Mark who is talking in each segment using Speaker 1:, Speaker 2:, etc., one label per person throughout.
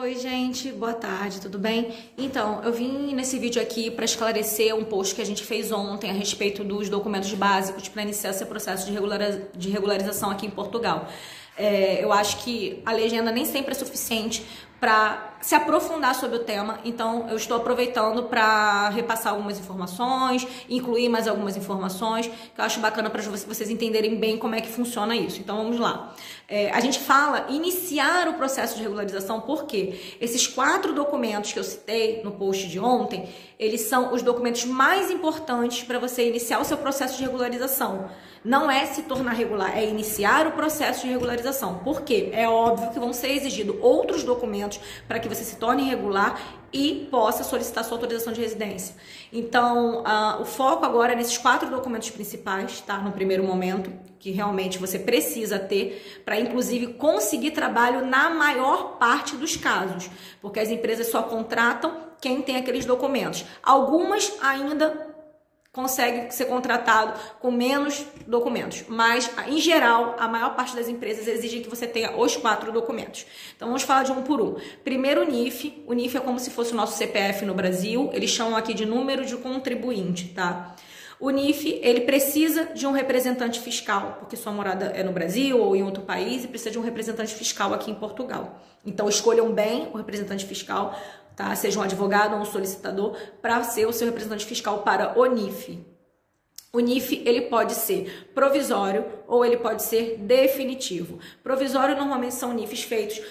Speaker 1: Oi, gente, boa tarde, tudo bem? Então, eu vim nesse vídeo aqui para esclarecer um post que a gente fez ontem a respeito dos documentos básicos para iniciar esse processo de regularização aqui em Portugal. Eu acho que a legenda nem sempre é suficiente para se aprofundar sobre o tema, então eu estou aproveitando para repassar algumas informações, incluir mais algumas informações, que eu acho bacana para vocês entenderem bem como é que funciona isso. Então vamos lá. A gente fala iniciar o processo de regularização porque esses 4 documentos que eu citei no post de ontem, eles são os documentos mais importantes para você iniciar o seu processo de regularização. Não é se tornar regular, é iniciar o processo de regularização. Por quê? É óbvio que vão ser exigidos outros documentos para que você se torne regular e possa solicitar sua autorização de residência. Então, o foco agora é nesses 4 documentos principais, tá? No primeiro momento, que realmente você precisa ter para, inclusive, conseguir trabalho na maior parte dos casos, porque as empresas só contratam quem tem aqueles documentos. Algumas ainda consegue ser contratado com menos documentos, mas em geral a maior parte das empresas exigem que você tenha os 4 documentos. Então vamos falar de um por um. Primeiro, o NIF. O NIF é como se fosse o nosso CPF no Brasil, eles chamam aqui de número de contribuinte, tá? O NIF, ele precisa de um representante fiscal, porque sua morada é no Brasil ou em outro país e precisa de um representante fiscal aqui em Portugal. Então escolham bem o representante fiscal, tá? Seja um advogado ou um solicitador, para ser o seu representante fiscal para o NIF. O NIF, ele pode ser provisório ou ele pode ser definitivo. Provisório normalmente são NIFs feitos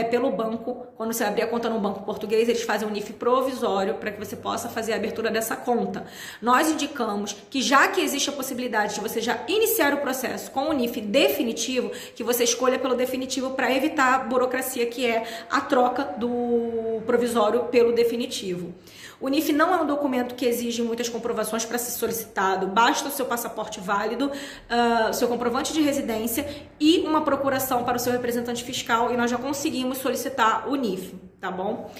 Speaker 1: pelo banco. Quando você abrir a conta no banco português, eles fazem um NIF provisório para que você possa fazer a abertura dessa conta. Nós indicamos que, já que existe a possibilidade de você já iniciar o processo com o NIF definitivo, que você escolha pelo definitivo para evitar a burocracia que é a troca do provisório pelo definitivo. O NIF não é um documento que exige muitas comprovações para ser solicitado, basta o seu passaporte válido, seu comprovante de residência e uma procuração para o seu representante fiscal, e nós já conseguimos solicitar o NIF, tá bom?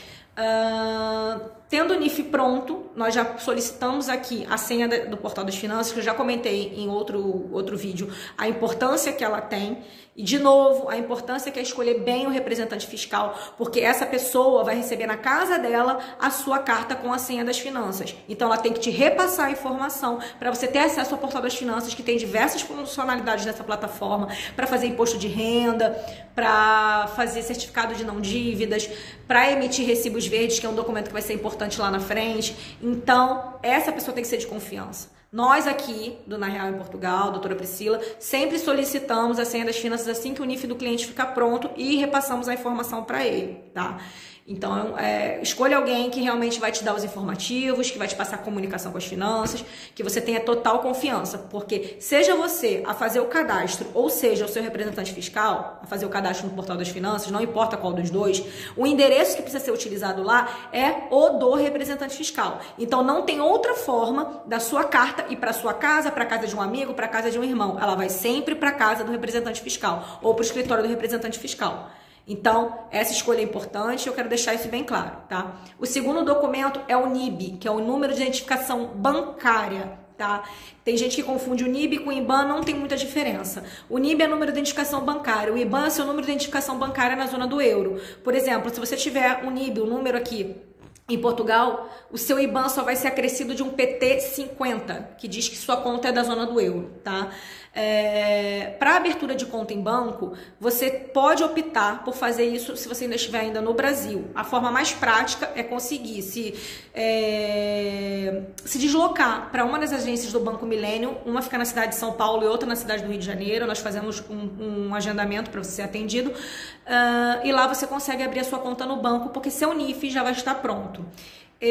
Speaker 1: Tendo o NIF pronto, nós já solicitamos aqui a senha do Portal das Finanças, que eu já comentei em outro vídeo, a importância que ela tem. E, de novo, a importância que é escolher bem o representante fiscal, porque essa pessoa vai receber na casa dela a sua carta com a senha das finanças. Então, ela tem que te repassar a informação para você ter acesso ao Portal das Finanças, que tem diversas funcionalidades nessa plataforma, para fazer imposto de renda, para fazer certificado de não dívidas, para emitir recibos verdes, que é um documento que vai ser importante lá na frente. Então, essa pessoa tem que ser de confiança. Nós aqui, do Na Real em Portugal, doutora Priscila, sempre solicitamos a senha das finanças assim que o NIF do cliente ficar pronto e repassamos a informação para ele, tá? Então, escolha alguém que realmente vai te dar os informativos, que vai te passar a comunicação com as finanças, que você tenha total confiança, porque seja você a fazer o cadastro, ou seja o seu representante fiscal a fazer o cadastro no Portal das Finanças, não importa qual dos dois, o endereço que precisa ser utilizado lá é o do representante fiscal. Então, não tem outra forma da sua carta ir para sua casa, para casa de um amigo, para casa de um irmão. Ela vai sempre para casa do representante fiscal ou para o escritório do representante fiscal. Então, essa escolha é importante, eu quero deixar isso bem claro, tá? O segundo documento é o NIB, que é o número de identificação bancária, tá? Tem gente que confunde o NIB com o IBAN, não tem muita diferença. O NIB é o número de identificação bancária, o IBAN é o seu número de identificação bancária na zona do euro. Por exemplo, se você tiver um NIB, um número aqui em Portugal, o seu IBAN só vai ser acrescido de um PT50, que diz que sua conta é da zona do euro, tá? Para abertura de conta em banco, você pode optar por fazer isso se você ainda estiver no Brasil. A forma mais prática é conseguir se deslocar para uma das agências do Banco Milênio, uma fica na cidade de São Paulo e outra na cidade do Rio de Janeiro. Nós fazemos um agendamento para você ser atendido, e lá você consegue abrir a sua conta no banco, porque seu NIF já vai estar pronto.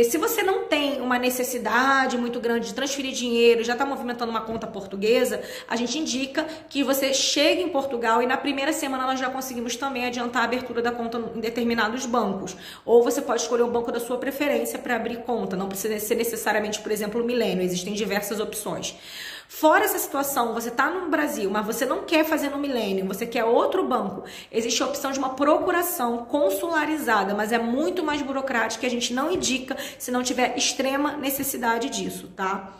Speaker 1: Se você não tem uma necessidade muito grande de transferir dinheiro, já está movimentando uma conta portuguesa, a gente indica que você chegue em Portugal e na primeira semana nós já conseguimos também adiantar a abertura da conta em determinados bancos. Ou você pode escolher o banco da sua preferência para abrir conta, não precisa ser necessariamente, por exemplo, o Milênio, existem diversas opções. Fora essa situação, você está no Brasil, mas você não quer fazer no Milênio, você quer outro banco, existe a opção de uma procuração consularizada, mas é muito mais burocrática e a gente não indica se não tiver extrema necessidade disso, tá?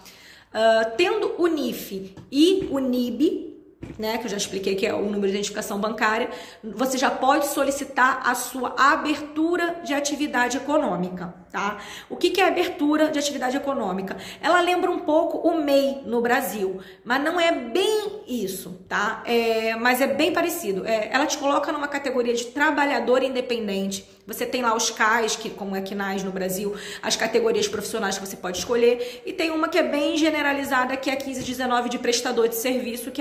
Speaker 1: Tendo o NIF e o NIB, né, que eu já expliquei que é o número de identificação bancária, você já pode solicitar a sua abertura de atividade econômica, tá? O que é abertura de atividade econômica? Ela lembra um pouco o MEI no Brasil, mas não é bem isso, tá? Mas é bem parecido. Ela te coloca numa categoria de trabalhador independente. Você tem lá os CAIs, que, como é CNAES no Brasil, as categorias profissionais que você pode escolher, e tem uma que é bem generalizada, que é a 1519 de prestador de serviço, que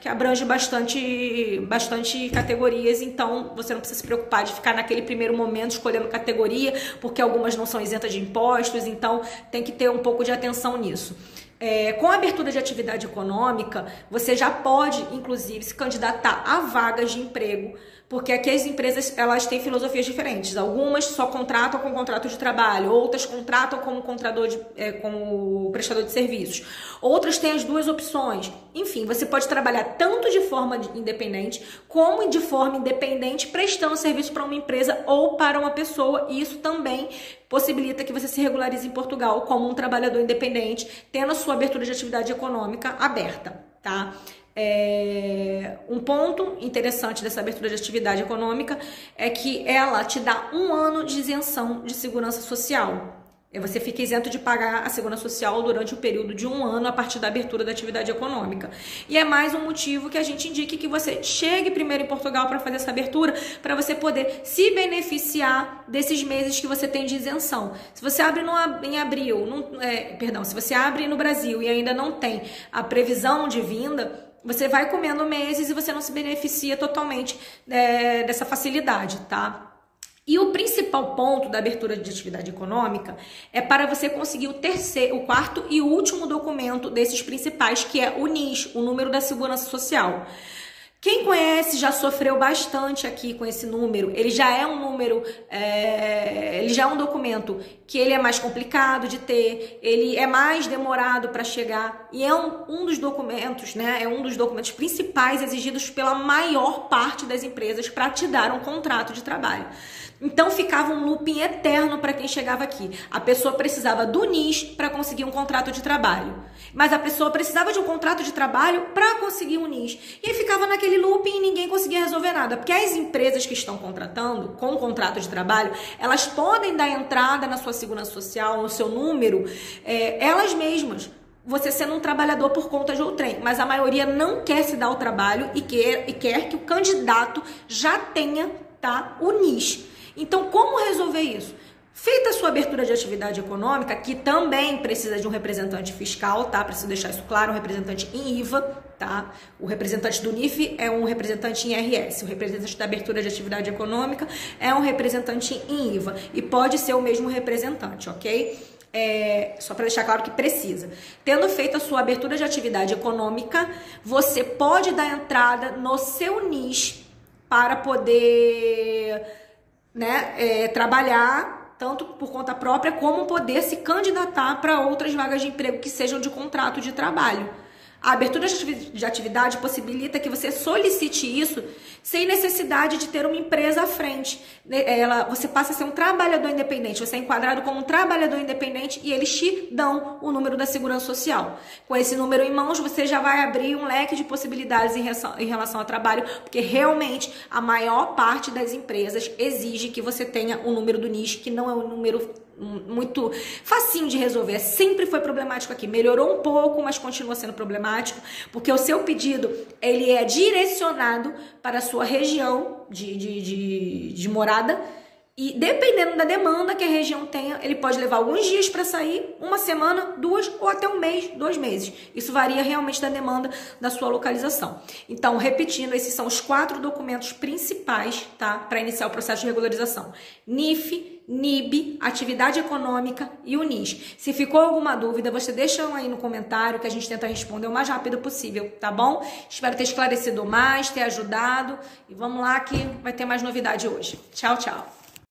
Speaker 1: abrange bastante categorias, então você não precisa se preocupar de ficar naquele primeiro momento escolhendo categoria, porque algumas não são isentas de impostos, então tem que ter um pouco de atenção nisso. Com a abertura de atividade econômica, você já pode, inclusive, se candidatar a vagas de emprego, porque aqui as empresas elas têm filosofias diferentes. Algumas só contratam com contrato de trabalho, outras contratam como como prestador de serviços. Outras têm as duas opções. Enfim, você pode trabalhar tanto de forma independente como de forma independente, prestando serviço para uma empresa ou para uma pessoa, e isso também possibilita que você se regularize em Portugal como um trabalhador independente, tendo a sua abertura de atividade econômica aberta, tá? Um ponto interessante dessa abertura de atividade econômica é que ela te dá 1 ano de isenção de segurança social. Você fica isento de pagar a segurança social durante o período de 1 ano a partir da abertura da atividade econômica. E é mais um motivo que a gente indica que você chegue primeiro em Portugal para fazer essa abertura, para você poder se beneficiar desses meses que você tem de isenção. Se você abre em abril, se você abre no Brasil e ainda não tem a previsão de vinda, você vai comendo meses e você não se beneficia totalmente dessa facilidade, tá? E o principal ponto da abertura de atividade econômica é para você conseguir o quarto e último documento desses principais, que é o NIS, o número da Segurança Social. Quem conhece já sofreu bastante aqui com esse número. Ele já é um número, ele já é um documento que ele é mais complicado de ter, ele é mais demorado para chegar e é um dos documentos, né? É um dos documentos principais exigidos pela maior parte das empresas para te dar um contrato de trabalho. Então ficava um looping eterno para quem chegava aqui. A pessoa precisava do NIS para conseguir um contrato de trabalho, mas a pessoa precisava de um contrato de trabalho para conseguir um NIS. E aí ficava naquele looping e ninguém conseguia resolver nada, porque as empresas que estão contratando com o contrato de trabalho, elas podem dar entrada na sua segurança social, no seu número, elas mesmas. Você sendo um trabalhador por conta de outrem, mas a maioria não quer se dar o trabalho e quer que o candidato já tenha, tá, o NIS. Então, como resolver isso? Feita a sua abertura de atividade econômica, que também precisa de um representante fiscal, tá? Preciso deixar isso claro, um representante em IVA, tá? O representante do NIF é um representante em IRS, o representante da abertura de atividade econômica é um representante em IVA e pode ser o mesmo representante, ok? Só para deixar claro que precisa. Tendo feito a sua abertura de atividade econômica, você pode dar entrada no seu NIS para poder, né, trabalhar tanto por conta própria como poder se candidatar para outras vagas de emprego que sejam de contrato de trabalho. A abertura de atividade possibilita que você solicite isso sem necessidade de ter uma empresa à frente. Você passa a ser um trabalhador independente, você é enquadrado como um trabalhador independente e eles te dão o número da Segurança Social. Com esse número em mãos, você já vai abrir um leque de possibilidades em relação ao trabalho, porque realmente a maior parte das empresas exige que você tenha o número do NIS, que não é um número muito facinho de resolver. Sempre foi problemático aqui. Melhorou um pouco, mas continua sendo problemático, porque o seu pedido ele é direcionado para a sua região de morada e dependendo da demanda que a região tenha, ele pode levar alguns dias para sair, 1 semana, 2 ou até 1 mês, 2 meses. Isso varia realmente da demanda da sua localização. Então, repetindo, esses são os 4 documentos principais, tá, para iniciar o processo de regularização: NIF, NIB, atividade econômica e o NIS. Se ficou alguma dúvida, você deixa aí no comentário que a gente tenta responder o mais rápido possível, tá bom? Espero ter esclarecido mais, ter ajudado e vamos lá que vai ter mais novidade hoje. Tchau, tchau!